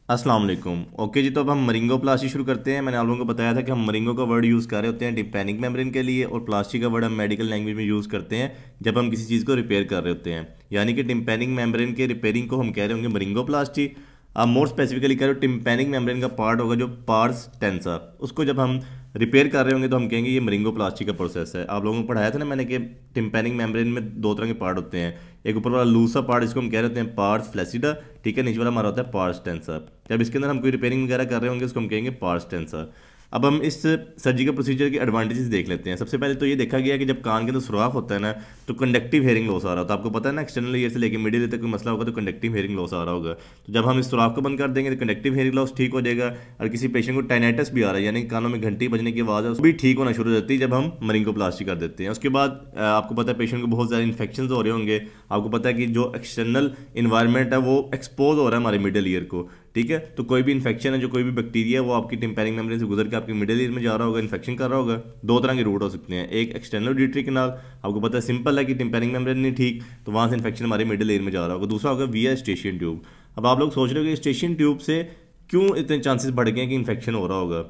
अस्सलाम वालेकुम। ओके जी, तो अब हम मरिंगो प्लास्टिक शुरू करते हैं। मैंने आप लोगों को बताया था कि हम मरिंगो का वर्ड यूज़ कर रहे होते हैं टिम्पैनिक मेम्ब्रेन के लिए, और प्लास्टिक का वर्ड हम मेडिकल लैंग्वेज में यूज़ करते हैं जब हम किसी चीज़ को रिपेयर कर रहे होते हैं। यानी कि टिम्पैनिक मेम्ब्रेन के रिपेयरिंग को हम कह रहे होंगे मरिंगो प्लास्टिक। आप मोर स्पेसिफिकली कह रहे हो टिम्पैनिक मेम्ब्रेन का पार्ट होगा जो पार्स टेंसा, उसको जब हम रिपेयर कर रहे होंगे तो हम कहेंगे ये मरिंगो प्लास्टिक का प्रोसेस है। आप लोगों को पढ़ाया था ना मैंने कि टिम्पैनिक मेम्ब्रेन में दो तरह के पार्ट होते हैं। एक ऊपर वाला लूसा पार्ट, इसको हम कह रहे होते हैं पार्स फ्लैसिडा, ठीक है। नीचे वाला हमारा होता है पार्स टेंसा। जब इसके अंदर हम कोई रिपेयरिंग वगैरह कर रहे होंगे उसको हम कहेंगे पार्स टेंसा। अब हम इस सर्जिकल प्रोसीजर के एडवांटेजेस देख लेते हैं। सबसे पहले तो ये देखा गया कि जब कान के अंदर सुराख होता है ना, तो कंडक्टिव हेयरिंग लॉस आ रहा होता है। आपको पता है ना, एक्सटर्नल ईयर से लेकर मिडिल ईयर तक कोई मसला होगा तो कंडक्टिव हेयरिंग लॉस आ रहा होगा। तो जब हम इस सुराख को बंद कर देंगे तो कंडक्टिव हेयरिंग लॉस ठीक हो जाएगा। और किसी पेशेंट को टाइनाइटिस भी आ रहा है, यानी कानों में घंटी बजने की आवाज़ है, वो भी ठीक होना शुरू हो जाती है जब हम मरिंगोप्लास्टी कर देते हैं। उसके बाद आपको पता है पेशेंट को बहुत ज़्यादा इन्फेक्शन हो रहे होंगे। आपको पता है कि जो एक्सटर्नल इन्वायरमेंट है वो एक्सपोज हो रहा है हमारे मिडिल ईयर को, ठीक है। तो कोई भी इन्फेक्शन है, जो कोई भी बैक्टीरिया है वो आपकी टिम्पैनिक मेम्ब्रेन से गुजर के आपके मिडिल ईयर में जा रहा होगा, इन्फेक्शन कर रहा होगा। दो तरह के रूट हो सकते हैं, एक एक्सटर्नल ऑडिटरी कैनाल, आपको पता है सिंपल है कि टिम्पैनिक मेम्ब्रेन नहीं ठीक तो वहाँ से इन्फेक्शन हमारे मिडिल ईयर में जा रहा होगा। दूसरा होगा विया एस्टेशियन ट्यूब। अब आप लोग सोच रहे हो कि एस्टेशियन ट्यूब से क्यों इतने चांसेस बढ़ गए कि इन्फेक्शन हो रहा होगा।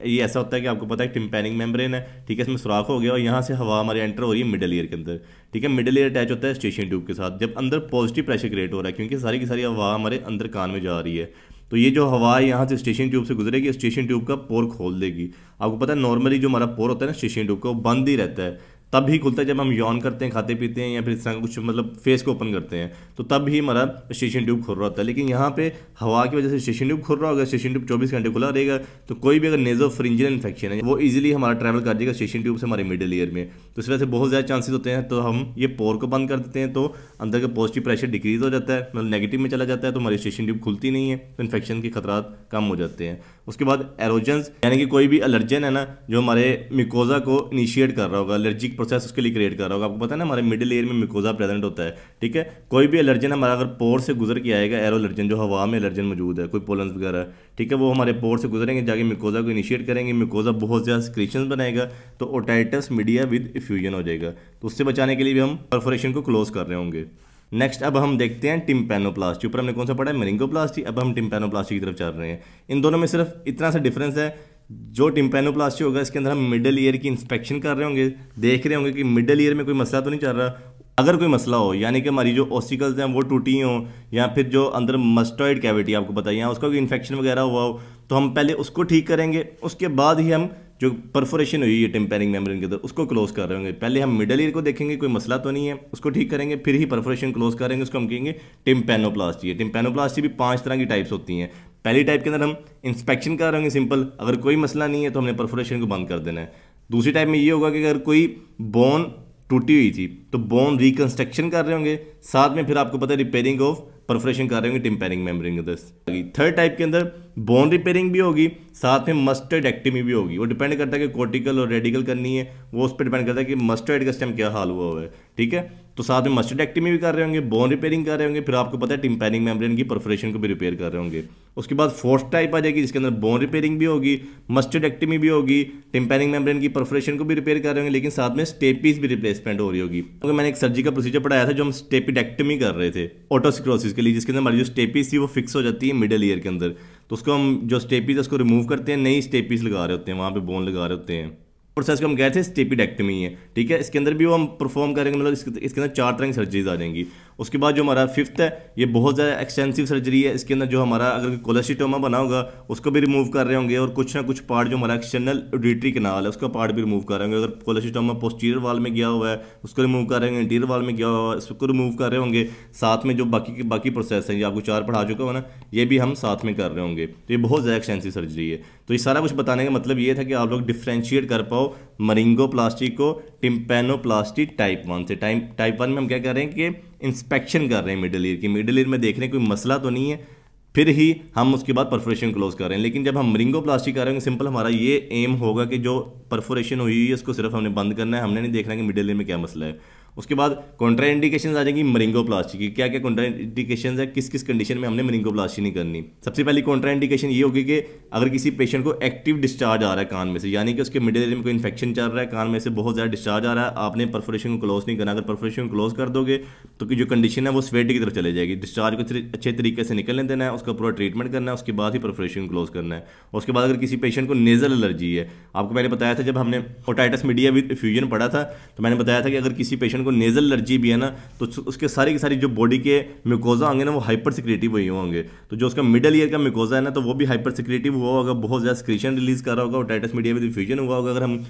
ये ऐसा होता है कि आपको पता है टिम्पैनिक मेम्ब्रेन है, ठीक है, इसमें सुराख हो गया और यहाँ से हवा हमारे एंटर हो रही है मिडिल ईयर के अंदर, ठीक है। मिडिल ईयर अटैच होता है स्टेशन ट्यूब के साथ। जब अंदर पॉजिटिव प्रेशर क्रिएट हो रहा है क्योंकि सारी की सारी हवा हमारे अंदर कान में जा रही है, तो ये जो हवा यहाँ से स्टेशन ट्यूब से गुजरेगी, स्टेशन ट्यूब का पोर खोल देगी। आपको पता है नॉर्मली जो हमारा पोर होता है ना स्टेशन ट्यूब का, वो बंद ही रहता है। तब ही खुलता है जब हम यौन करते हैं, खाते पीते हैं, या फिर इस तरह का कुछ मतलब फेस को ओपन करते हैं, तो तब ही हमारा स्टेशन ट्यूब खुल रहा होता है। लेकिन यहाँ पे हवा की वजह से स्टेशन ट्यूब खुल रहा होगा, स्टेशन ट्यूब 24 घंटे खुला रहेगा, तो कोई भी अगर नेजोफ्रिंजियल इन्फेक्शन है वो इजीली हमारा ट्रैवल कर जाएगा स्टेशन ट्यूब से हमारे मिडिल ईयर में। तो इस वजह से बहुत ज़्यादा चांसेस होते हैं। तो हम ये पोर को बंद कर देते हैं तो अंदर का पॉजिटिव प्रेशर डिक्रीज हो जाता है, मतलब नेगेटिव में चला जाता है, तो हमारी स्टेशन ट्यूब खुलती नहीं है, तो इन्फेक्शन के खतरात कम हो जाते हैं। उसके बाद एरोजन्स, यानी कि कोई भी एलर्जन है ना जो हमारे मिकोजा को इनिशिएट कर रहा होगा, एलर्जिक प्रोसेस उसके लिए क्रिएट कर रहा होगा। आपको पता है ना हमारे मिडिल ईयर में मिकोजा प्रेजेंट होता है, ठीक है। कोई भी एलर्जन हमारा अगर पोर से गुजर के आएगा, एरो एलर्जन जो हवा में एलर्जन मौजूद है, कोई पोलन्स वगैरह, ठीक है, वो हमारे पोर से गुजरेंगे, जाके मिकोजा को इनिशिएट करेंगे, मिकोजा बहुत ज़्यादा सिक्रीशंस बनाएगा, तो ओटाइटिस मीडिया विद इफ्यूजन हो जाएगा। तो उससे बचाने के लिए भी हम परफोरेशन को क्लोज कर रहे होंगे। नेक्स्ट अब हम देखते हैं टिम्पैनोप्लास्टी। ऊपर हमने कौन सा पढ़ा है, मरिंगोप्लास्टी। अब हम टिम्पैनोप्लास्टी की तरफ चल रहे हैं। इन दोनों में सिर्फ इतना सा डिफरेंस है, जो टिम्पैनोप्लास्टी होगा इसके अंदर हम मिडिल ईयर की इंस्पेक्शन कर रहे होंगे, देख रहे होंगे कि मिडिल ईयर में कोई मसला तो नहीं चल रहा। अगर कोई मसला हो, यानी कि हमारी जो ऑसिकल्स हैं वो टूटी हों, या फिर जो अंदर मस्टॉइड कैविटी आपको बताइए, या उसका कोई इन्फेक्शन वगैरह हुआ हो, तो हम पहले उसको ठीक करेंगे। उसके बाद ही हम जो परफोरेशन हुई है टिम्पैनिक मेम्ब्रेन के अंदर उसको क्लोज कर रहे होंगे। पहले हम मिडिल ईयर को देखेंगे, कोई मसला तो नहीं है, उसको ठीक करेंगे, फिर ही परफोरेशन क्लोज करेंगे। उसको हम कहेंगे टिम्पैनोप्लास्टी है। टिम्पैनोप्लास्टी भी 5 तरह की टाइप्स होती हैं। पहली टाइप के अंदर हम इंस्पेक्शन कर रहे होंगे सिंपल, अगर कोई मसला नहीं है तो हमने परफोरेशन को बंद कर देना है। दूसरी टाइप में ये होगा कि अगर कोई बोन टूटी हुई थी तो बोन रिकंस्ट्रक्शन कर रहे होंगे, साथ में फिर आपको पता है रिपेयरिंग ऑफ परफोरेशन कर रहे होंगे टिम्पैनिक मेम्ब्रेन के अंदर। थर्ड टाइप के अंदर बोन रिपेयरिंग भी होगी, साथ में मस्टर्डेक्टमी भी होगी। वो डिपेंड करता है कि कोर्टिकल और रेडिकल करनी है, वो उस पर डिपेंड करता है कि मस्टर्ड का स्टेम क्या हाल हुआ है, ठीक है। तो साथ में मस्टर्डेक्टमी भी कर रहे होंगे, बोन रिपेयरिंग कर रहे होंगे, फिर आपको पता है टिम्पैनिक मेम्ब्रेन की परफोरेशन को भी रिपेयर कर रहे होंगे। उसके बाद फोर्थ टाइप आ जाएगी जिसके अंदर बोन रिपेयरिंग भी होगी, मस्टर्डेक्टमी भी होगी, टिम्पैनिक मेम्ब्रेन की परफोरेशन को भी रिपेयर कर रहे होंगे, लेकिन साथ में स्टेपीज भी रिप्लेसमेंट हो रही होगी। क्योंकि मैंने एक सर्जिकल प्रोसीजर पढ़ाया था जो हम स्टेपिडेक्टमी कर रहे थे ऑटोसिक्रोसिस के लिए, जिसके अंदर हमारी जो स्टेपीज थी वो फिक्स हो जाती है मिडिल ईयर के अंदर, तो उसको हम जो स्टेपीज उसको रिमूव करते हैं, नई स्टेपीज लगा रहे होते हैं, वहाँ पे बोन लगा रहे होते हैं। प्रोसेस को हम कहते हैं स्टेपिडेक्टमी है, ठीक है। इसके अंदर भी वो हम परफॉर्म करेंगे, मतलब इसके अंदर 4 तरह की सर्जरीज आ जाएंगी। उसके बाद जो हमारा फिफ्थ है, ये बहुत ज़्यादा एक्सटेंसिव सर्जरी है। इसके अंदर जो हमारा अगर कोलेस्टिटोमा बना होगा उसको भी रिमूव कर रहे होंगे, और कुछ ना कुछ पार्ट जो हमारा एक्सटर्नल ऑडिटरी कैनाल है उसका पार्ट भी रिमूव कर रहे होंगे। अगर कोलेस्टिटोमा पोस्टीरियर वाल में गया हुआ है उसको रिमूव कर रहे होंगे, इंटीरियर वाल में गया हुआ है उसको रिमूव कर रहे होंगे। साथ में जो बाकी प्रोसेस हैं, ये आपको 4 पढ़ा चुका हो ना, ये भी हम साथ में कर रहे होंगे। तो ये बहुत ज़्यादा एक्सटेंसिव सर्जरी है। तो ये सारा कुछ बताने का मतलब ये था कि आप लोग डिफ्रेंशिएट कर पाओ मरिंगोप्लास्टी को टिम्पैनोप्लास्टी टाइप 1 से। टाइप 1 में हम क्या कर रहे हैं कि इंस्पेक्शन कर रहे हैं मिडिल ईयर की, मिडिल ईयर में देख रहे हैं कोई मसला तो नहीं है, फिर ही हम उसके बाद परफोरेशन क्लोज कर रहे हैं। लेकिन जब हम मरिंगोप्लास्टी कर रहे हैं सिंपल हमारा ये एम होगा कि जो परफोरेशन हुई है उसको सिर्फ हमने बंद करना है, हमने नहीं देखना कि मिडिल ईयर में क्या मसला है। उसके बाद कॉन्ट्राइंडिकेशंस आ जाएंगी मरिंगोप्लास्टी की। क्या क्या कॉन्ट्राइंडिकेशंस है, किस किस कंडीशन में हमने मरिंगोप्लास्टी नहीं करनी। सबसे पहली कॉन्ट्राइंडिकेशन ये होगी कि अगर किसी पेशेंट को एक्टिव डिस्चार्ज आ रहा है कान में से, यानी कि उसके मिडिल एरिया में कोई इन्फेक्शन चल रहा है, कान में से बहुत ज़्यादा डिस्चार्ज आ रहा है, आपने परफोरेशन को क्लोज नहीं करना। अगर परफोरेशन को क्लोज कर दोगे तो जो कंडीशन है वो स्वेट की तरफ चले जाएगी। डिस्चार्ज को अच्छे तरीके से निकलने देना है, उसका पूरा ट्रीटमेंट करना है, उसके बाद ही परफोरेशन क्लोज करना है। और उसके बाद अगर किसी पेशेंट को नेजल एलर्जी है, आपको मैंने बताया था जब हमने ओटाइटिस मीडिया विद फ्यूजन पढ़ा था तो मैंने बताया था कि अगर किसी पेशेंट को नेजल एलर्जी भी है ना तो उसके सारी की सारी जो बॉडी के म्यूकोजा होंगे ना वो हाइपर सिक्रेटिव हुए होंगे। तो जो उसका मिडल ईयर का म्यूकोजा है ना तो वो भी हाइपर सिक्रेटिव हुआ होगा, बहुत ज़्यादा सिक्रीशन रिलीज कर रहा होगा, ओटाइटिस मीडिया विद फ्यूजन हुआ होगा। अगर हम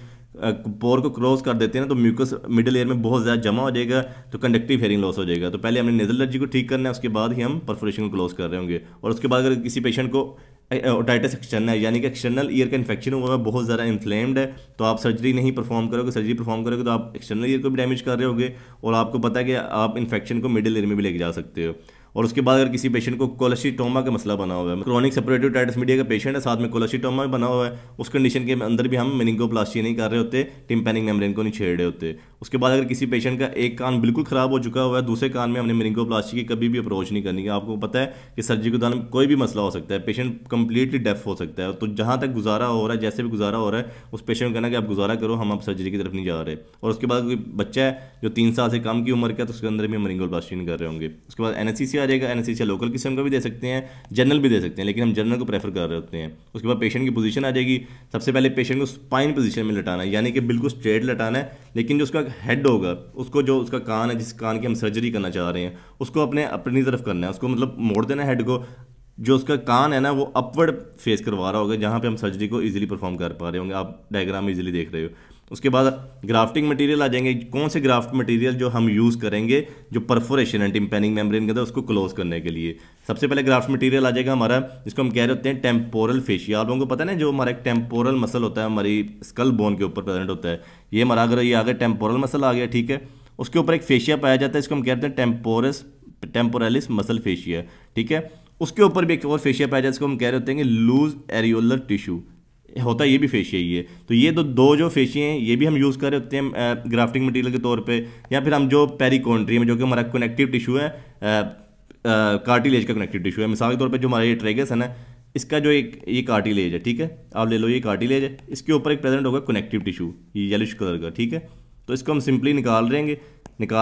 पोर को क्रॉस कर देते हैं ना तो म्यूकस मिडल एयर में बहुत ज़्यादा जमा हो जाएगा, तो कंडक्टिव हेयरिंग लॉस हो जाएगा। तो पहले हमने नेजल एलर्जी को ठीक करना है, उसके बाद ही हम परफोरेशन को क्लोज कर रहे होंगे। और उसके बाद अगर किसी पेशेंट को ओटाइटिस एक्सटर्नल है, यानी कि एक्सटर्नल ईयर का इन्फेक्शन हुआ है, बहुत ज़्यादा इन्फ्लेम्ड है, तो आप सर्जरी नहीं परफॉर्म करोगे। सर्जरी परफॉर्म करोगे तो आप एक्सटर्नल ईयर को भी डैमेज कर रहे होगे और आपको पता है कि आप इन्फेक्शन को मिडिल ईयर में भी लेके जा सकते हो। और उसके बाद अगर किसी पेशेंट को कोलेस्टिटोमा का मसला बना हुआ है, क्रोनिक सेपरेटिव ओटाइटिस मीडिया का पेशेंट है, साथ में कोलेस्टिटोमा भी बना हुआ है, उस कंडीशन के अंदर भी हम मेनिंगोप्लास्टी नहीं कर रहे होते, टिम्पैनिक मेम्ब्रेन को नहीं छेड़ रहे होते। उसके बाद अगर किसी पेशेंट का एक कान बिल्कुल ख़राब हो चुका हुआ है, दूसरे कान में हमने मेनिंगोप्लास्टी की कभी भी अप्रोच नहीं करनी है। आपको पता है कि सर्जरी के दौरान कोई भी मसला हो सकता है, पेशेंट कंप्लीटली डेफ हो सकता है। तो जहाँ तक गुजारा हो रहा है, जैसे भी गुजारा हो रहा है, उस पेशेंट को कहना कि आप गुजारा करो, हम आप सर्जरी की तरफ नहीं जा रहे। और उसके बाद कोई बच्चा है जो 3 साल से कम की उम्र का, तो उसके अंदर भी हम मेनिंगोप्लास्टी नहीं कर रहे होंगे। उसके बाद एनेस्थीसिया आ जाएगा। एनेस्थीसिया लोकल किस्म का भी दे सकते हैं, जनरल भी दे सकते हैं, लेकिन हम जनरल को प्रेफर कर रहे होते हैं। उसके बाद पेशेंट की पोजीशन आ जाएगी। सबसे पहले पेशेंट को स्पाइन पोजीशन में लटाना है, यानी कि बिल्कुल स्ट्रेट लटाना है, लेकिन जो उसका हेड होगा, उसको जो उसका कान है, जिस कान की हम सर्जरी करना चाह रहे हैं, उसको अपनी तरफ करना है, उसको मतलब मोड़ देना है हेड को। जो उसका कान है ना वो अपवर्ड फेस करवा रहा होगा, जहाँ पे हम सर्जरी को इजीली परफॉर्म कर पा रहे होंगे। आप डायग्राम में इजीली देख रहे हो। उसके बाद ग्राफ्टिंग मटेरियल आ जाएंगे। कौन से ग्राफ्ट मटेरियल जो हम यूज़ करेंगे जो परफोरेशन है टिम्पैनिक मेम्ब्रेन के अंदर उसको क्लोज करने के लिए। सबसे पहले ग्राफ्ट मटेरियल आ जाएगा हमारा, जिसको हम कह रहे होते हैं टेम्पोरल फेशिया। आप लोगों को पता है ना, जो हमारा एक टेम्पोरल मसल होता है हमारी स्कल बोन के ऊपर प्रेजेंट होता है, ये हमारा अगर ये आ गया टेम्पोरल मसल आ गया, ठीक है, उसके ऊपर एक फेशिया पाया जाता है, इसको हम कहते हैं टेम्पोरलिस मसल फेशिया, ठीक है। उसके ऊपर भी एक और फेशिया पाया जाता है, इसको हम कह रहे होते हैं लूज एरियोलर टिश्यू, होता है ये भी फेशिया ही है। तो ये दो जो फेशिया हैं ये भी हम यूज़ कर रहे होते हैं ग्राफ्टिंग मटेरियल के तौर पे, या फिर हम जो पेरिकोन्ट्रियम जो कि हमारा कनेक्टिव टिश्यू है, कार्टिलेज का कनेक्टिव टिश्यू है। मिसाल के तौर पे जो हमारा ये ट्रेगस है ना, इसका जो एक ये कार्टिलेज है, ठीक है, आप ले लो ये कार्टिलेज है, इसके ऊपर एक प्रेजेंट होगा कनेक्टिव टिश्यू, ये येलोइश कलर का, ठीक है। तो इसको हम सिंपली निकाल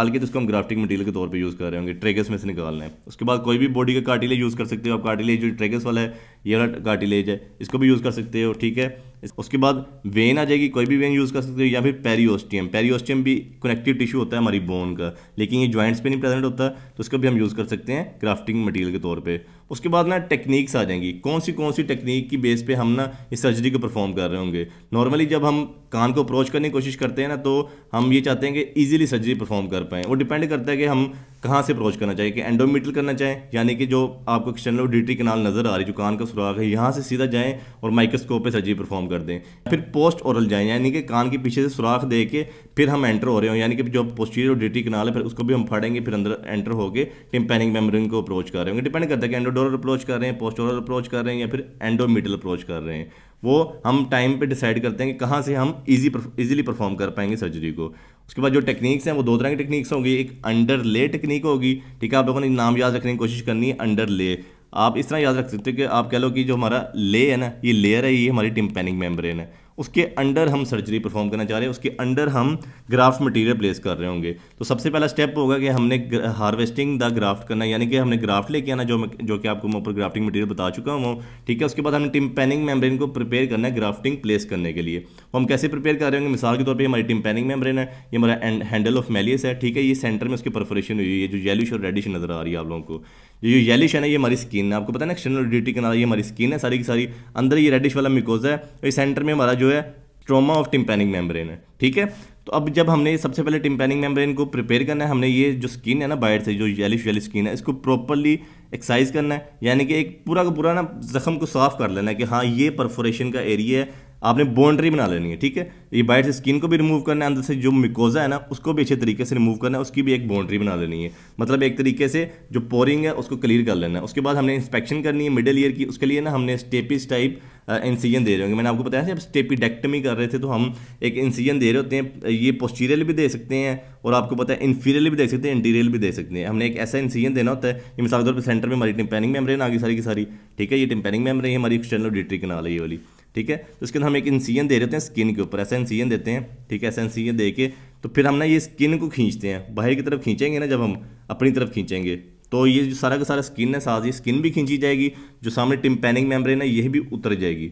के तो इसको हम ग्राफ्टिंग मटेरियल के तौर पे यूज़ कर रहे होंगे, ट्रेगस में से निकालना है। उसके बाद कोई भी बॉडी का कार्टिलेज यूज़ कर सकते हो आप। कार्टिलेज जो ट्रेगस वाला है, ये वाला कार्टिलेज है, इसको भी यूज़ कर सकते हो, ठीक है। उसके बाद वेन आ जाएगी, कोई भी वेन यूज़ कर सकते हो, या फिर पेरियोस्टियम। पेरियोस्टियम भी कनेक्टिव टिश्यू होता है हमारी बोन का, लेकिन ये जॉइंट्स पे नहीं प्रेजेंट होता, तो इसको भी हम यूज़ कर सकते हैं ग्राफ्टिंग मटेरियल के तौर पे। उसके बाद ना टेक्निक्स आ जाएंगी, कौन सी टेक्निक की बेस पे हम ना इस सर्जरी को परफॉर्म कर रहे होंगे। नॉर्मली जब हम कान को अप्रोच करने की कोशिश करते हैं ना, तो हम ये चाहते हैं कि ईजिली सर्जरी परफॉर्म कर पाएँ। वो डिपेंड करता है कि हम कहाँ से अप्रोच करना चाहिए, कि एंडोमीट्रियल करना चाहें, यानी कि जो आपको एक्सटर्नल ऑडिटरी कैनाल नज़र आ रही, जो कान का सुराख है, यहाँ से सीधा जाएं और माइक्रोस्कोप पे सर्जरी परफॉर्म कर दें। फिर पोस्ट ओरल जाएं, यानी कि कान के पीछे से सुराख दे के फिर हम एंटर हो रहे हो, यानी कि जो पोस्टीरियर ऑडिटरी कैनाल है फिर उसको भी हम फाड़ेंगे, फिर अंदर एंटर होकर टिम्पैनिक मेम्ब्रेन को अप्रोच कर रहे होंगे। डिपेंड करता है कि एंडोडोरल अप्रोच कर रहे हैं, पोस्ट ओरल अप्रोच कर रहे हैं, या फिर एंडोमीट्रियल अप्रोच कर रहे हैं। वो हम टाइम पे डिसाइड करते हैं कि कहाँ से हम इजीली परफॉर्म कर पाएंगे सर्जरी को। उसके बाद जो टेक्निक्स हैं वो 2 तरह की टेक्निक्स होंगी। एक अंडर ले टेक्निक होगी, ठीक है, आप लोगों ने नाम याद रखने की कोशिश करनी है, अंडर ले। आप इस तरह याद रख सकते हो कि आप कह लो कि जो हमारा ले है ना, ये लेयर है, ये हमारी टिम्पैनिक मेम्ब्रेन है, उसके अंडर हम सर्जरी परफॉर्म करना चाह रहे हैं, उसके अंडर हम ग्राफ्ट मटेरियल प्लेस कर रहे होंगे। तो सबसे पहला स्टेप होगा कि हमने हार्वेस्टिंग द ग्राफ्ट करना, यानी कि हमने ग्राफ्ट लेके आना, जो कि आपको मैं ऊपर ग्राफ्टिंग मटेरियल बता चुका हूँ, ठीक है। उसके बाद हमने टिम्पैनिक मेम्ब्रेन को प्रिपेयर करना है ग्राफ्टिंग प्लेस करने के लिए। वो हम कैसे प्रिपेयर कर रहे होंगे, मिसाल के तौर पर हमारी टिम्पैनिक मेम्ब्रेन है, ये हमारा हैंडल ऑफ मैलियस है, ठीक है, ये सेंटर में उसकी परफोरेशन हुई है, जो येलिश और रेडिश नजर आ रही है आप लोगों को। ये जो येलिश है ना, ये हमारी स्किन है, आपको पता है ना, एक्सटर्नल ऑडिटरी कैनाल, ये हमारी स्किन है सारी की सारी, अंदर ये रेडिश वाला म्यूकोजा है, इस सेंटर में हमारा जो है स्ट्रोमा ऑफ टिम्पैनिक मेम्ब्रेन है, ठीक है। तो अब जब हमने सबसे पहले टिम्पैनिक मेम्ब्रेन को प्रिपेयर करना है, हमने ये जो स्किन है ना बाहर से, जो येलिश वाली स्किन है, इसको प्रॉपरली एक्सरसाइज करना है, यानी कि एक पूरा का पूरा ना जख्म को साफ कर लेना है कि हाँ ये परफोरेशन का एरिया है, आपने बाउंड्री बना लेनी है, ठीक है। ये बाहर से स्किन को भी रिमूव करना है, अंदर से जो मिकोजा है ना उसको भी अच्छे तरीके से रिमूव करना है, उसकी भी एक बाउंड्री बना लेनी है। मतलब एक तरीके से जो पोरिंग है उसको क्लियर कर लेना है। उसके बाद हमने इंस्पेक्शन करनी है मिडल ईयर की। उसके लिए ना हमने स्टेपिस टाइप इंसिजन दे रहे होंगे। मैंने आपको बताया था जब स्टेपिडेक्टमी कर रहे थे तो हम एक इंसिजन दे रहे होते हैं। ये पोस्टीरियर भी दे सकते हैं और आपको पता है इंफीरियर भी दे सकते हैं, इंटीरियर भी दे सकते हैं। हमने एक ऐसा इंसिजन देना होता है। ये मिसाल के तौर पर सेंटर में हमारी टिम्पैनिक मेम्ब्रेन आ गई सारी की सारी, ठीक है। ये टिम्पैनिक मेम्ब्रेन हमारी एक्सटर्नल ऑडिटरी कैनाल है ये वाली, ठीक है। तो इसके अंदर हम एक इंसिजन दे रहे हैं स्किन के ऊपर, ऐसा इंसिजन देते हैं, ठीक है। ऐसा इंसिजन दे के तो फिर हम ना ये स्किन को खींचते हैं, बाहर की तरफ खींचेंगे ना, जब हम अपनी तरफ खींचेंगे तो ये जो सारा का सारा स्किन है साथ ही स्किन भी खींची जाएगी, जो सामने टिम्पैनिक मेम्ब्रेन है यह भी उतर जाएगी।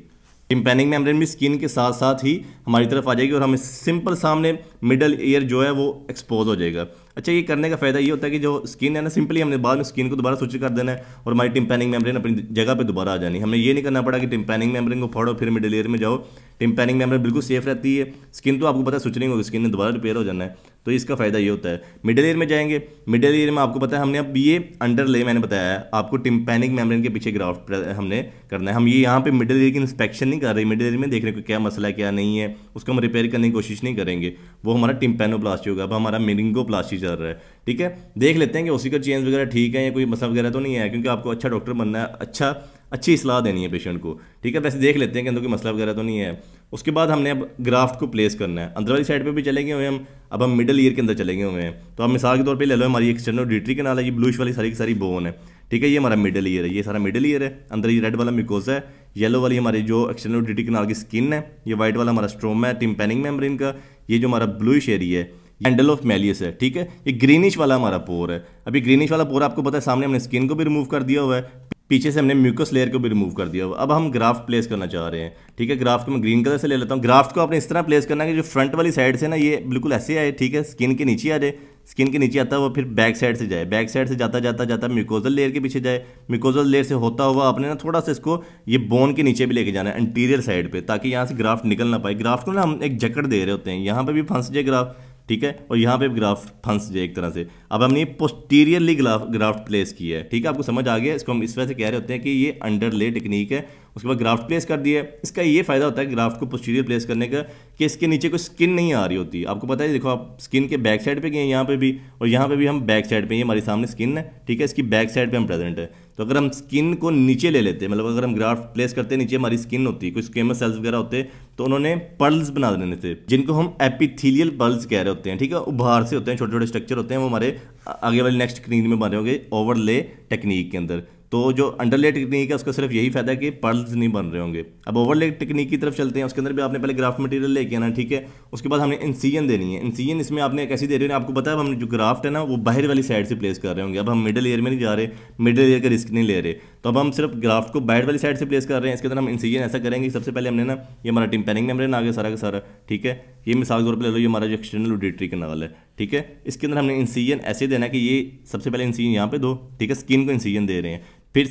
टिम्पैनिक मेम्ब्रेन भी स्किन के साथ साथ ही हमारी तरफ आ जाएगी और हमें सिंपल सामने मिडल ईयर जो है वो एक्सपोज हो जाएगा। अच्छा, ये करने का फ़ायदा ये होता है कि जो स्किन है ना, सिंपली हमने बाद में स्किन को दोबारा स्विच कर देना है और हमारी टिम्पैनिक मेम्ब्रेन अपनी जगह पे दोबारा आ जानी। हमें ये नहीं करना पड़ा कि टिम्पैनिक मेम्ब्रेन को फाड़ो फिर मिडल ईयर में जाओ। टिम्पैनिक मेम्ब्रेन बिल्कुल सेफ रहती है। स्किन तो आपको पता है स्विच नहीं होगी, स्किन ने दोबारा रिपेयर हो जाना है, तो इसका फ़ायदा ये होता है। मिडल ईयर में जाएंगे, मिडल ईयर में आपको पता है हमने अब ये अंडरले मैंने बताया है आपको टिम्पैनिक मेम्ब्रेन के पीछे ग्राफ्ट हमने करना है। हम ये यहाँ पे मिडल ईयर की इंस्पेक्शन नहीं कर रहे, मिडल ईयर में देख रहे हैं क्या मसला है क्या नहीं है, उसको हम रिपेयर करने की कोशिश नहीं करेंगे। वो हमारा टिम्पैनोप्लास्टी होगा। अब हमारा मेनिंगोप्लास्टी चल रहा है, ठीक है। देख लेते हैं कि ओसी का चेंज वगैरह ठीक है या कोई मसला वगैरह तो नहीं है, क्योंकि आपको अच्छा डॉक्टर बनना है, अच्छी सलाह देनी है पेशेंट को, ठीक है। वैसे देख लेते हैं कि अंदर कोई मसला वगैरह तो नहीं है। उसके बाद हमने अब ग्राफ्ट को प्लेस करना है। अंदर वाली साइड पे भी चलेंगे हुए हम, अब हम मिडल ईयर के अंदर चलेंगे हुए हैं। तो आप मिसाल के तौर पे ले लो, हमारी एक्सटर्नल ऑडिटरी कैनाल है, ये ब्लूइश वाली सारी की सारी बोन है, ठीक है। ये हमारा मिडल ईयर है, ये सारा मिडल ईयर है। अंदर ये रेड वाला मिकोजा है, येलो वाली हमारी जो एक्सटर्नल ऑडिटरी कैनाल की स्किन है, ये वाइट वाला हमारा स्ट्रोमा है टिम्पैनिक मेम्ब्रेन का, ये जो हमारा ब्लूइश एरिया है हैंडल ऑफ मैलियस है, ठीक है। ये ग्रीनिश वाला हमारा पोर है। अभी ग्रीनिश वाला पोर आपको पता है सामने हमने स्किन को भी रिमूव कर दिया हुआ है, पीछे से हमने म्यूकस लेयर को भी रिमूव कर दिया हुआ। अब हम ग्राफ्ट प्लेस करना चाह रहे हैं, ठीक है। ग्राफ्ट को मैं ग्रीन कलर से ले लेता हूँ। ग्राफ्ट को आपने इस तरह प्लेस करना है कि जो फ्रंट वाली साइड से ना ये बिल्कुल ऐसे आए, ठीक है। स्किन के नीचे आ जाए, स्किन के नीचे आता है वो फिर बैक साइड से जाए, बैक साइड से जाता जाता जाता म्यूकोजल लेयर के पीछे जाए, म्यूकोजल लेयर से होता हुआ आपने ना थोड़ा सा इसको ये बोन के नीचे भी लेके जाना है इंटीरियर साइड पे, ताकि यहाँ से ग्राफ्ट निकल ना पाए। ग्राफ्ट को ना हम एक जकड़ दे रहे होते हैं, यहाँ पे भी फंस जाए ग्राफ्ट, ठीक है, और यहाँ पे ग्राफ्ट फंस जाए एक तरह से। अब हमने पोस्टीरियरली ग्राफ्ट प्लेस किया है, ठीक है। आपको समझ आ गया। इसको हम इस वजह से कह रहे होते हैं कि ये अंडरले टेक्निक है। उसके बाद ग्राफ्ट प्लेस कर दिया है। इसका ये फायदा होता है ग्राफ्ट को पोस्टीरियर प्लेस करने का कि इसके नीचे कोई स्किन नहीं आ रही होती। आपको पता है, देखो आप स्किन के बैक साइड पे गए यहाँ पे भी, और यहाँ पे भी हम बैक साइड पे, ये हमारी सामने स्किन है, ठीक है। इसकी बैक साइड पे हम प्रेजेंट है। तो अगर हम स्किन को नीचे ले लेते हैं, मतलब अगर हम ग्राफ्ट प्लेस करते हैं नीचे हमारी स्किन होती, कोई स्क्वेमस सेल्स वगैरह होते, तो उन्होंने पर्ल्स बना देने थे, जिनको हम एपिथेलियल पर्ल्स कह रहे होते हैं, ठीक है। उभार से होते हैं, छोटे छोटे स्ट्रक्चर होते हैं, वो हमारे आगे वाली नेक्स्ट स्क्रीन में बने होंगे ओवरले टेक्निक के अंदर। तो जो अंडरले टेक्निक है उसका सिर्फ यही फायदा है कि पर्ल्स नहीं बन रहे होंगे। अब ओवरले टेक्निक की तरफ चलते हैं। उसके अंदर भी आपने पहले ग्राफ्ट मटेरियल लेके आना, ठीक है। उसके बाद हमने इंसिजन देनी है। इंसिजन इसमें आपने कैसी दे रहे हो, आपको पता है हमने जो ग्राफ्ट है ना वो बाहर वाली साइड से प्लेस कर रहे होंगे। अब हम मिडल ईयर में नहीं जा रहे, मिडल ईयर का रिस्क नहीं ले रहे, तो अब हम सिर्फ ग्राफ्ट को बाहर वाली साइड से प्लेस कर रहे हैं। इसके अंदर हम इंसिजन ऐसा करेंगे, सबसे पहले हमने ना ये हमारा टिम्पैनिक मेम्ब्रेन आ गया सारा का सारा, ठीक है। ये मिसाल के तौर पर ले लो, ये हमारा जो एक्सटर्नल ऑडिटरी कैनाल है, ठीक है। इसके अंदर हमने इंसिजन ऐसे देना है कि ये सबसे पहले इंसिजन यहाँ पे दो, ठीक है। स्किन को इंसिजन दे रहे हैं, फिर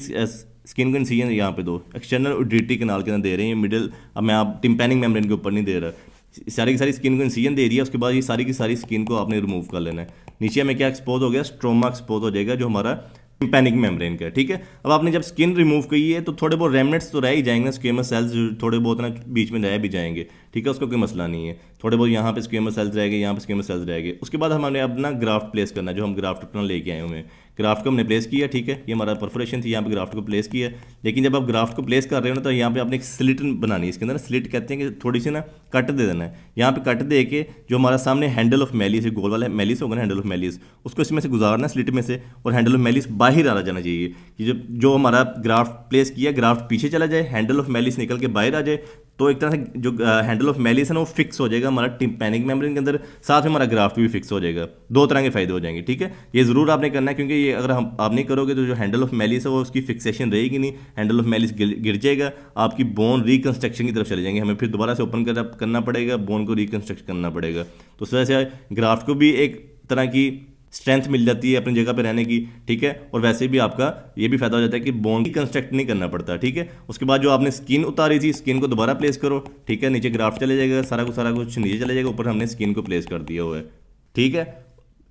स्किन को इंसिजन यहाँ पे दो, एक्सटर्नल ऑडिटरी कैनाल के अंदर दे रहे हैं मिडल। अब मैं आप टिम्पैनिक मेम्ब्रेन के ऊपर नहीं दे रहा, सारी की सारी स्किन को इंसिजन दे दिया। उसके बाद ये सारी की सारी स्किन को आपने रिमूव कर लेना है। नीचे हमें क्या एक्सपोज हो गया, स्ट्रोमा एक्सपोज हो जाएगा जो हमारा टिम्पैनिक मेम्ब्रेन का, ठीक है। अब आपने जब स्किन रिमूव की है तो थोड़े बहुत रेमनेट्स तो रह ही जाएंगे, स्क्वेमस सेल्स थोड़े बहुत ना बीच में रह भी जाएंगे, ठीक है। उसका कोई मसला नहीं है। थोड़े बहुत यहाँ पे स्क्वेमस सेल्स रहेंगे, यहाँ पे स्क्वेमस सेल्स रहेंगे। उसके बाद हमने अपना ग्राफ्ट प्लेस करना, जो हम ग्राफ्ट अपना लेके आए हुए हैं। ग्राफ्ट को हमने प्लेस किया, ठीक है। ये हमारा परफोरेशन थी, यहाँ पे ग्राफ्ट को प्लेस किया। लेकिन जब आप ग्राफ्ट को प्लेस कर रहे हो ना, तो यहाँ पे आपने एक स्लिट बनानी है। इसके अंदर स्लिट कहते हैं कि थोड़ी सी ना कट दे देना है। यहाँ पे कट दे के जो हमारा सामने हैंडल ऑफ मैलिस, गोल वाला मैलिस होगा ना, हैंडल ऑफ मैलिस, उसको इसमें से गुजारना है स्लिट में से, और हैंडल ऑफ मैलिस बाहर आ जाना चाहिए कि जो हमारा ग्राफ्ट प्लेस किया, ग्राफ्ट पीछे चला जाए, हैंडल ऑफ मैलिस निकल के बाहर आ जाए। तो एक तरह से जो हैंडल ऑफ मैलिस है ना वो फिक्स हो जाएगा हमारा टिम्पैनिक मेम्ब्रेन के अंदर, साथ में हमारा ग्राफ्ट भी फिक्स हो जाएगा। दो तरह के फायदे हो जाएंगे, ठीक है। ये जरूर आपने करना है, क्योंकि ये अगर आप नहीं करोगे तो जो हैंडल ऑफ मैलिस है वो उसकी फिक्सेशन रहेगी नहीं, हैंडल ऑफ मैलिस गिर जाएगा, आपकी बोन रिकंस्ट्रक्शन की तरफ चले जाएंगे, हमें फिर दोबारा से ओपन करना पड़ेगा, बोन को रिकंस्ट्रक्ट करना पड़ेगा। तो इस वजह से ग्राफ्ट को भी एक तरह की स्ट्रेंथ मिल जाती है अपनी जगह पे रहने की, ठीक है। और वैसे भी आपका ये भी फायदा हो जाता है कि बोन की कंस्ट्रक्ट नहीं करना पड़ता, ठीक है। उसके बाद जो आपने स्किन उतारी थी, स्किन को दोबारा प्लेस करो, ठीक है। नीचे ग्राफ्ट चले जाएगा, सारा कुछ नीचे चले जाएगा, ऊपर हमने स्किन को प्लेस कर दिया हुआ है, ठीक है।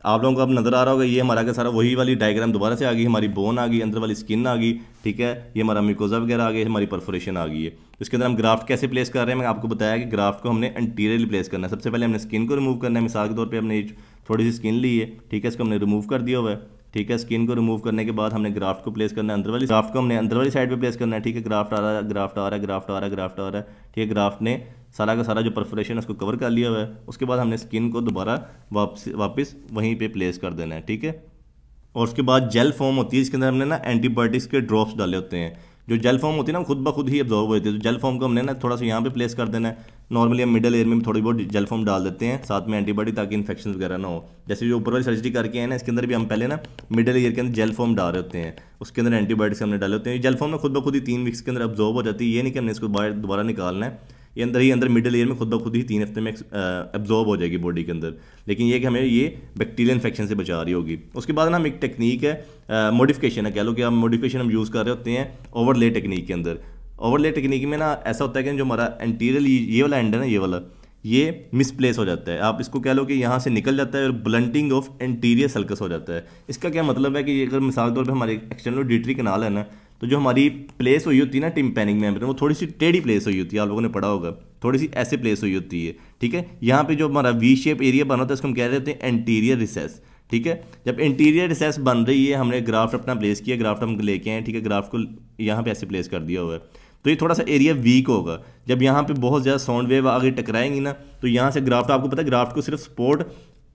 आप लोगों को अब नज़र आ रहा होगा, ये हमारा का सारा वही वाली डायग्राम दोबारा से आ गई, हमारी बोन आ गई, अंदर वाली स्किन आ गई, ठीक है, ये हमारा म्यूकोजा वगैरह आ गया, हमारी परफोरेशन आ गई है। तो इसके अंदर हम ग्राफ्ट कैसे प्लेस कर रहे हैं, मैं आपको बताया कि ग्राफ्ट को हमने एंटीरियरली प्लेस करना है। सबसे पहले हमने स्किन को रिमूव करना है। मिसाल के तौर पर हमने थोड़ी सी स्किन ली है, ठीक है, इसको हमने रिमूव कर दिया हुआ है, ठीक है। स्किन को रिमूव करने के बाद हमने ग्राफ्ट को प्लेस करना है, अंदर वाली ग्राफ्ट को हमने अंदर वाली साइड पे प्लेस करना है, ठीक है। ग्राफ्ट आ रहा है, ग्राफ्ट आ रहा है, ग्राफ्ट आ रहा है, ग्राफ्ट आ रहा है, ठीक है। ग्राफ्ट ने सारा का सारा जो परफोरेशन है उसको कवर कर लिया हुआ है। उसके बाद हमने स्किन को दोबारा वापस वहीं पे प्लेस कर देना है, ठीक है। और उसके बाद जेल फॉर्म होती है, इसके अंदर हमने ना एंटीबायोटिक्स के ड्रॉप्स डाले होते हैं। जो जेल फॉर्म होती है ना खुद ब खुद ही एब्जॉर्ब होती है, तो जेल फॉर्म को हमने ना थोड़ा सा यहाँ पे प्लेस कर देना है। नॉर्मली हम मिडल एयर में भी थोड़ी बहुत जेल फॉर्म डाल देते हैं साथ में एंटीबायोटिक, ताकि इन्फेक्शन वगैरह ना हो। जैसे जो ऊपर वाली सर्जरी करके है ना, इसके अंदर भी हम पहले ना मिडल ईयर के अंदर जेल फॉर्म डाल रहे होते हैं, उसके अंदर एंटीबायोटिक्स हमने डाले होते हैं। जेल फॉर्म में खुद ब खुद ही 3 वीक्स के अंदर एब्जॉर्ब हो जाती है, ये नहीं कि हमने इसको बाहर दोबारा निकालना है। ये अंदर ही अंदर मिडल ईयर में खुद ब खुद ही 3 हफ्ते में एब्जॉर्ब हो जाएगी बॉडी के अंदर। लेकिन ये कि हमें ये बैक्टीरियल इन्फेक्शन से बचा रही होगी। उसके बाद ना हम एक टेक्निक है, मॉडिफिकेशन है, कह लो कि हम मॉडिफिकेशन हम यूज़ कर रहे होते हैं ओवरले टेक्निक के अंदर। ओवरले टेक्निक में ना ऐसा होता है कि जो हमारा एंटीरियर ये वाला एंड है ना, ये वाला, ये मिसप्लेस हो जाता है। आप इसको कह लो कि यहाँ से निकल जाता है और ब्लंटिंग ऑफ एंटीरियर सल्कस हो जाता है। इसका क्या मतलब है कि अगर मिसाल के तौर पर हमारे एक्सटर्नल ऑडिटरी कैनाल है ना, तो जो हमारी प्लेस हुई होती है ना टिम्पैनिक मेम्ब्रेन, वो थोड़ी सी टेढ़ी प्लेस हुई होती है, आप लोगों ने पढ़ा होगा, थोड़ी सी ऐसे प्लेस हुई होती है, ठीक है। यहाँ पे जो हमारा वी शेप एरिया बना होता है उसको हम कह रहे होते हैं एंटीरियर रिसेस, ठीक है। जब एंटीरियर रिसेस बन रही है, हमने ग्राफ्ट अपना प्लेस किया, ग्राफ्ट हम लेके आए, ठीक है, ग्राफ्ट को यहाँ पे ऐसे प्लेस कर दिया हुआ है, तो ये थोड़ा सा एरिया वीक होगा। जब यहाँ पे बहुत ज़्यादा साउंड वेव आगे टकराएंगी ना, तो यहाँ से ग्राफ्ट, आपको पता है ग्राफ्ट को सिर्फ सपोर्ट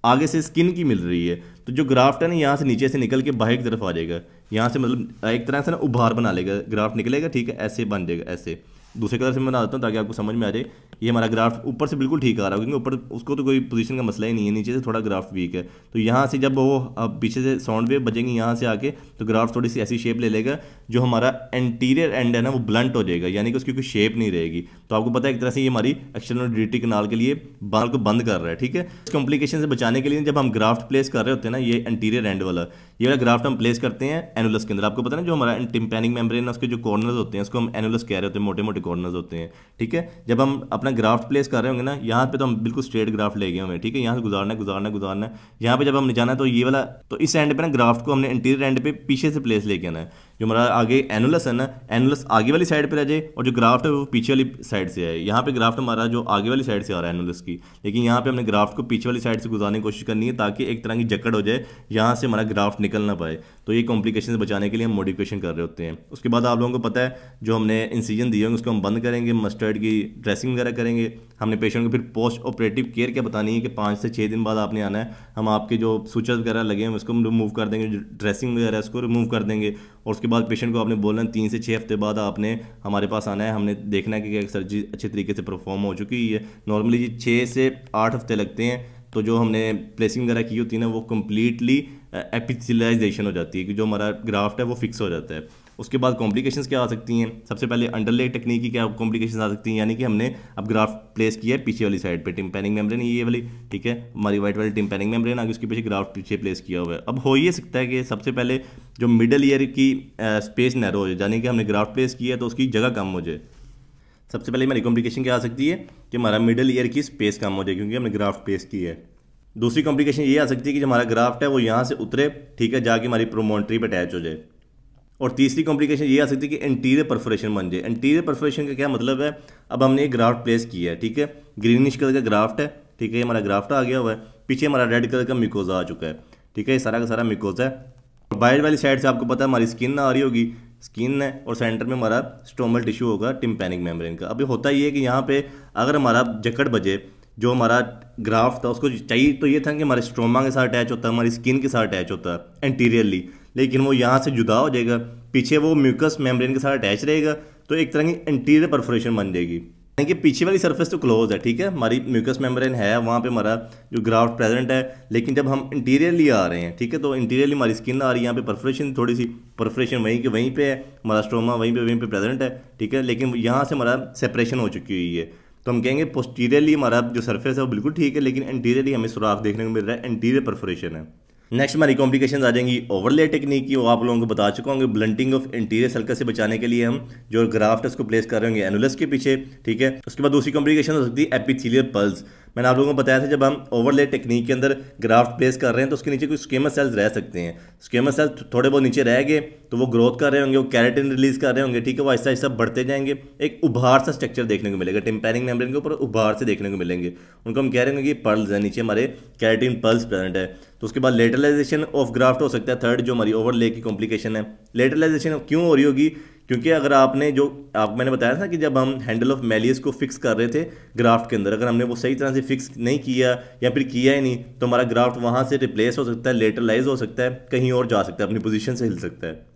आगे से स्किन की मिल रही है, तो जो ग्राफ्ट है ना यहाँ से नीचे से निकल के बाहर की तरफ आ जाएगा, यहाँ से मतलब एक तरह से ना उभार बना लेगा, ग्राफ्ट निकलेगा, ठीक है, ऐसे बन जाएगा। ऐसे दूसरे कलर से मैं बना देता हूँ ताकि आपको समझ में आ जाए। ये हमारा ग्राफ्ट ऊपर से बिल्कुल ठीक आ रहा है, क्योंकि ऊपर उसको तो कोई पोजीशन का मसला ही नहीं है, नीचे से थोड़ा ग्राफ्ट वीक है। तो यहाँ से जब वो अब पीछे से साउंड वेव बजेंगी यहाँ से आके, तो ग्राफ्ट थोड़ी सी ऐसी शेप ले लेगा, जो हमारा एंटीरियर एंड है ना वो ब्लंट हो जाएगा, यानी कि उसकी कोई शेप नहीं रहेगी। तो आपको पता है एक तरह से ये हमारी एक्सटर्नल ऑडिटरी कैनाल के लिए बाल को बंद कर रहा है, ठीक है। इस कॉम्प्लिकेशन से बचाने के लिए जब हम ग्राफ्ट प्लेस कर रहे होते हैं ना, ये एंटीरियर एंड वाला, ये वाला ग्राफ्ट हम प्लेस करते हैं एनुलस के अंदर। आपको पता है जो हमारा टिम्पैनिक मेम्ब्रेन है उसके जो कॉर्नर्स होते हैं उसको हम एनुलस कह रहे होते हैं, मोटे मोटे कॉर्नर्स होते हैं, ठीक है। जब हम अपना ग्राफ्ट प्लेस कर रहे होंगे ना, यहाँ पे तो हम बिल्कुल स्ट्रेट ग्राफ्ट ले गए होंगे, ठीक है, यहाँ से गुजारना गुजारना गुजारना, यहाँ पे जब हमने जाना है तो ये वाला, तो इस एंड पे ना ग्राफ्ट को हमने इंटीरियर एंड पे पीछे से प्लेस लेके आना है। जो हमारा आगे एनुलस है ना, एनुलस आगे वाली साइड पे रह जाए और जो ग्राफ्ट है वो पीछे वाली साइड से है। यहाँ पे ग्राफ्ट हमारा जो आगे वाली साइड से आ रहा है एनुलस की, लेकिन यहाँ पे हमने ग्राफ्ट को पीछे वाली साइड से गुजारने की कोशिश करनी है, ताकि एक तरह की जकड़ हो जाए, यहाँ से हमारा ग्राफ्ट निकल ना पाए। तो ये कॉम्प्लिकेशन से बचाने के लिए हम मॉडिफिकेशन कर रहे होते हैं। उसके बाद आप लोगों को पता है जो हमने इंसिजन दिए होंगे उसको हम बंद करेंगे, मस्टर्ड की ड्रेसिंग वगैरह करेंगे। हमने पेशेंट को फिर पोस्ट ऑपरेटिव केयर क्या बतानी है कि 5 से 6 दिन बाद आपने आना है, हम आपके जो सूचर्स वगैरह लगे हैं उसको रिमूव कर देंगे, जो ड्रेसिंग वगैरह उसको रिमूव कर देंगे। और उसके बाद पेशेंट को आपने बोलना है 3 से 6 हफ्ते बाद आपने हमारे पास आना है, हमने देखना है कि सर्जरी अच्छे तरीके से परफॉर्म हो चुकी है। नॉर्मली 6 से 8 हफ्ते लगते हैं, तो जो हमने प्लेसिंग वगैरह की होती है ना वो कम्प्लीटली एपिथेलियाइजेशन हो जाती है, कि जो हमारा ग्राफ्ट है वो फिक्स हो जाता है। उसके बाद कॉम्प्लिकेशंस क्या आ सकती हैं, सबसे पहले अंडरले टेक्निक की क्या कॉम्प्लिकेशंस आ सकती हैं, यानी कि हमने अब ग्राफ्ट प्लेस किया है पीछे वाली साइड पे, टिम्पैनिक मेम्ब्रेन ये वाली, ठीक है, हमारी वाइट वाली टिम्पैनिक मेम्ब्रेन आगे उसके पीछे ग्राफ्ट पीछे प्लेस किया हुआ है। अब हो ये सकता है कि सबसे पहले जो मिडल ईयर की स्पेस नैरो हो जाए, यानी कि हमने ग्राफ्ट प्लेस किया है तो उसकी जगह कम हो जाए। सबसे पहले हमारी कॉम्प्लिकेशन क्या आ सकती है कि हमारा मिडल ईयर की स्पेस कम हो जाए, क्योंकि हमने ग्राफ्ट प्लेस की है। दूसरी कॉम्प्लिकेशन ये आ सकती है कि जो हमारा ग्राफ्ट है वो यहाँ से उतरे, ठीक है, जाके हमारी प्रोमोन्ट्री पर अटैच हो जाए। और तीसरी कॉम्प्लिकेशन ये आ सकती है कि इंटीरियर परफोरेशन बन जाए। इंटीरियर परफोरेशन का क्या मतलब है, अब हमने एक ग्राफ्ट प्लेस किया है, ठीक है, ग्रीनिश कलर का ग्राफ्ट है, ठीक है, हमारा ग्राफ्ट आ गया हुआ है, पीछे हमारा रेड कलर का मिकोजा आ चुका है, ठीक है, ये सारा का सारा मिकोजा है। बाहर वाली साइड से आपको पता है हमारी स्किन आ रही होगी, स्किन है, और सेंटर में हमारा स्टोमल टिश्यू होगा टिम्पैनिक मेम्ब्रेन का। अभी होता ये है कि यहाँ पे अगर हमारा जकड़ बजे, जो हमारा ग्राफ्ट था उसको चाहिए तो ये था कि हमारे स्ट्रोमा के साथ अटैच होता है, हमारी स्किन के साथ अटैच होता है एंटीरियरली, लेकिन वो यहाँ से जुदा हो जाएगा, पीछे वो म्यूकस मेम्ब्रेन के साथ अटैच रहेगा, तो एक तरह की एंटीरियर परफोरेशन बन जाएगी, यानी कि पीछे वाली सरफेस तो क्लोज है, ठीक है, हमारी म्यूकस मेम्ब्रेन है, वहाँ पे हमारा जो ग्राफ्ट प्रेजेंट है, लेकिन जब हम इंटीरियरली आ रहे हैं, ठीक है, तो इंटीरियरली हमारी स्किन आ रही है, यहाँ पे परफोरेशन, थोड़ी सी परफोरेशन वहीं के वहीं पे है, हमारा स्ट्रोमा वहीं पे प्रेजेंट है, ठीक है, लेकिन यहाँ से हमारा सेपरेशन हो चुकी हुई है। तो हम कहेंगे पोस्टीरियरली हमारा जो सरफेस है वो बिल्कुल ठीक है, लेकिन एंटीरियरली हमें सुराख देखने को मिल रहा है, एंटीरियर परफोरेशन है। नेक्स्ट हमारी कॉम्प्लिकेशन आ जाएंगी ओवरले टेक्निक की, वो आप लोगों को बता चुका हूँ, ब्लंटिंग ऑफ इंटीरियर सल्कस से बचाने के लिए हम जो ग्राफ्ट है उसको प्लेस कर रहे होंगे एनुलस के पीछे, ठीक है। उसके बाद दूसरी कॉम्प्लिकेशन हो सकती है एपिथेलियल पल्स, मैंने आप लोगों को बताया था जब हम ओवरले टेक्निक के अंदर ग्राफ्ट प्लेस कर रहे हैं तो उसके नीचे कुछ स्क्वेमस सेल्स रह सकते हैं। स्क्वेमस सेल्स थोड़े बहुत नीचे रह गए तो वो ग्रोथ कर रहे होंगे, वो कैरेटिन रिलीज कर रहे होंगे, ठीक है, वो आहिस्ता आहिस्ता बढ़ते जाएंगे, एक उभार सा स्ट्रक्चर देखने को मिलेगा, टिम्पैनिक मेम्ब्रेन के ऊपर उभार से देखने को मिलेंगे। उनको हम कह रहे होंगे कि पर्ल्स है, नीचे हमारे कैरेटिन पर्ल्स प्रेजेंट है। तो उसके बाद लेटरलाइजेशन ऑफ ग्राफ्ट हो सकता है, थर्ड जो हमारी ओवरले की कॉम्प्लिकेशन है। लेटरलाइजेशन क्यों हो रही होगी? क्योंकि अगर आपने जो मैंने बताया था कि जब हम हैंडल ऑफ मैलियस को फिक्स कर रहे थे ग्राफ्ट के अंदर, अगर हमने वो सही तरह से फिक्स नहीं किया या फिर किया ही नहीं तो हमारा ग्राफ्ट वहाँ से रिप्लेस हो सकता है, लेटरलाइज हो सकता है, कहीं और जा सकता है, अपनी पोजीशन से हिल सकता है।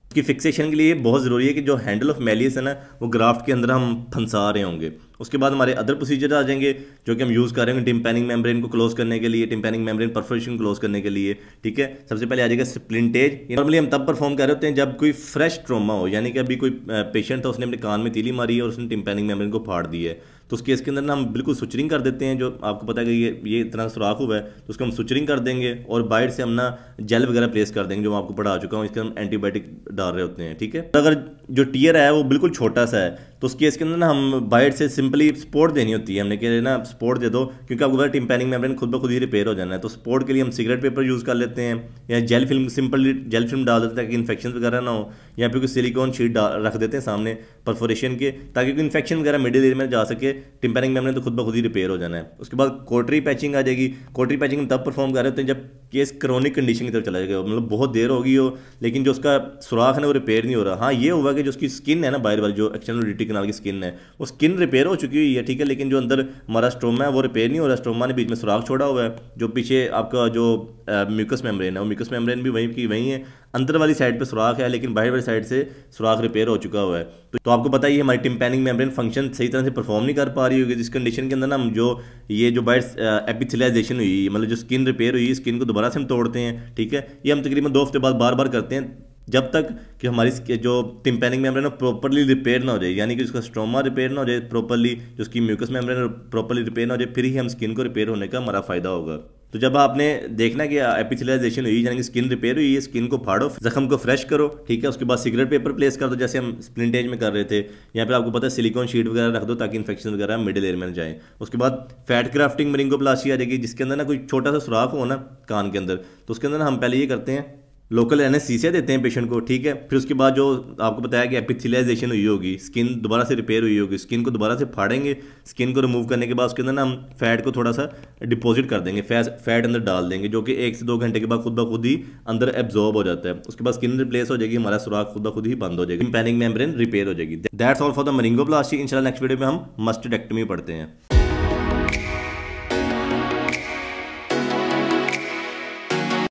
उसकी फिक्सेशन के लिए बहुत ज़रूरी है कि जो हैंडल ऑफ मैलियस है ना वो ग्राफ्ट के अंदर हम फंसा रहे होंगे। उसके बाद हमारे अदर प्रोसीजर आ जाएंगे जो कि हम यूज़ कर रहे होंगे टिम्पैनिक मेम्ब्रेन को क्लोज करने के लिए, टिम्पैनिक मेम्ब्रेन परफोरेशन क्लोज करने के लिए, ठीक है। सबसे पहले आ जाएगा स्प्लिंटेज। नॉर्मली हम तब परफॉर्म कर रहे होते हैं जब कोई फ्रेश ट्रॉमा हो, यानी कि अभी कोई पेशेंट था, उसने अपने कान में तीली मारी है और उसने टिम्पैनिक मेम्ब्रेन को फाड़ दी है, तो उस केस के अंदर ना हम बिल्कुल सुचरिंग कर देते हैं। जो आपको पता है कि ये इतना सुराख हुआ है तो उसको हम सुचरिंग कर देंगे और बाइट से हम ना जेल वगैरह प्लेस कर देंगे, जो मैं आपको पढ़ा चुका हूँ। इसके हम एंटीबायोटिक डाल रहे होते हैं, ठीक है। अगर जो टीयर है वो बिल्कुल छोटा सा है तो उस केस के अंदर ना हम बाइट से सिंपली सपोर्ट देनी होती है। हमने कह ना सपोर्ट दे दो, क्योंकि आपको पता टिम्पैनिक मेम्ब्रेन खुद ब खुद ही रिपेयर हो जाना है। तो सपोर्ट के लिए हम सिगरेट पेपर यूज़ कर लेते हैं या gel film, simply gel film डाल देते हैं ताकि इन्फेक्शन वगैरह ना हो, या फिर कोई सिलिकॉन शीट रख देते हैं सामने परफोरेशन के, ताकि कोई इन्फेक्शन वगैरह मिडिल एरिया में जा सके। टिम्पैनिक मेम्ब्रेन तो खुद ब खुद ही रिपेयर हो जाना है। उसके बाद कोटरी पैचिंग आ जाएगी। कोटरी पैचिंग हम तब परफॉर्म कर रहे होते हैं जब केस क्रोनिक कंडीशन की तरफ चला जाएगा, मतलब बहुत देर होगी हो लेकिन जो उसका सुराख है ना वो रिपेयर नहीं हो रहा। हाँ, ये हुआ कि जो उसकी स्किन है ना बाहर वाली, जो एक्सटर्नल रीटी कनाल की स्किन है, वो स्किन रिपेयर हो चुकी हुई है, ठीक है, लेकिन जो अंदर हमारा स्ट्रोमा है वो रिपेयर नहीं हो रहा। स्ट्रोमा ने बीच में सुराख छोड़ा हुआ है। जो पीछे आपका जो म्यूकस मेम्ब्रेन है वो म्यूकस मेम्ब्रेन भी वहीं की वहीं है, अंदर वाली साइड पे सुराख है लेकिन बाहर वाली साइड से सुराख रिपेयर हो चुका हुआ है। तो आपको पता है हमारी टिम्पैनिक मेम्ब्रेन फंक्शन सही तरह से परफॉर्म नहीं कर पा रही होगी, जिस कंडीशन के अंदर ना हम जो ये जो बाहर एपिथेलियाइजेशन हुई, मतलब जो स्किन रिपेयर हुई, स्किन को दोबारा से हम तोड़ते हैं, ठीक है। ये हम तकरीबन 2 हफ्ते बाद बार बार करते हैं जब तक कि हमारी जो टिम्पैनिक मेम्ब्रेन प्रॉपर्ली रिपेयर ना हो जाए, यानी कि उसका स्ट्रोमा रिपेयर ना हो जाए प्रॉपर्ली, जो उसकी म्यूकस मेम्ब्रेन प्रॉपर्ली रिपेयर ना हो जाए, फिर ही हम स्किन को रिपेयर होने का हमारा फायदा होगा। तो जब आपने देखना कि एपिथेलियाइजेशन हुई यानी कि स्किन रिपेयर हुई है, स्किन को फाड़ो, जख्म को फ्रेश करो, ठीक है। उसके बाद सिगरेट पेपर प्लेस कर दो जैसे हम स्प्लिंटेज में कर रहे थे, या फिर आपको पता है सिलिकॉन शीट वगैरह रख दो ताकि इन्फेक्शन वगैरह मिडिल एयर में जाए। उसके बाद फैट ग्राफ्टिंग मेरिंगोप्लास्टी आ जाएगी, जिसके अंदर ना कोई छोटा सा सुराख हो ना कान के अंदर, तो उसके अंदर ना हम पहले ये करते हैं लोकल एनेस्थीसिया देते हैं पेशेंट को, ठीक है। फिर उसके बाद जो आपको बताया कि एपिथेलियाइजेशन हुई होगी, स्किन दोबारा से रिपेयर हुई होगी, स्किन को दोबारा से फाड़ेंगे। स्किन को रिमूव करने के बाद उसके अंदर ना हम फैट को थोड़ा सा डिपॉजिट कर देंगे, फैट अंदर डाल देंगे, जो कि 1 से 2 घंटे के बाद खुद ब खुद ही अंदर एब्जॉर्ब हो जाता है। उसके बाद स्किन रिप्लेस हो जाएगी, हमारा सुराख खुद ब खुद ही बंद हो जाएगी, टिम्पैनिक मेम्ब्रेन रिपेयर हो जाएगी। That's all for the myringoplasty. इंशाल्लाह नेक्स्ट वीडियो में हम मस्टेडेक्टमी पढ़ते हैं।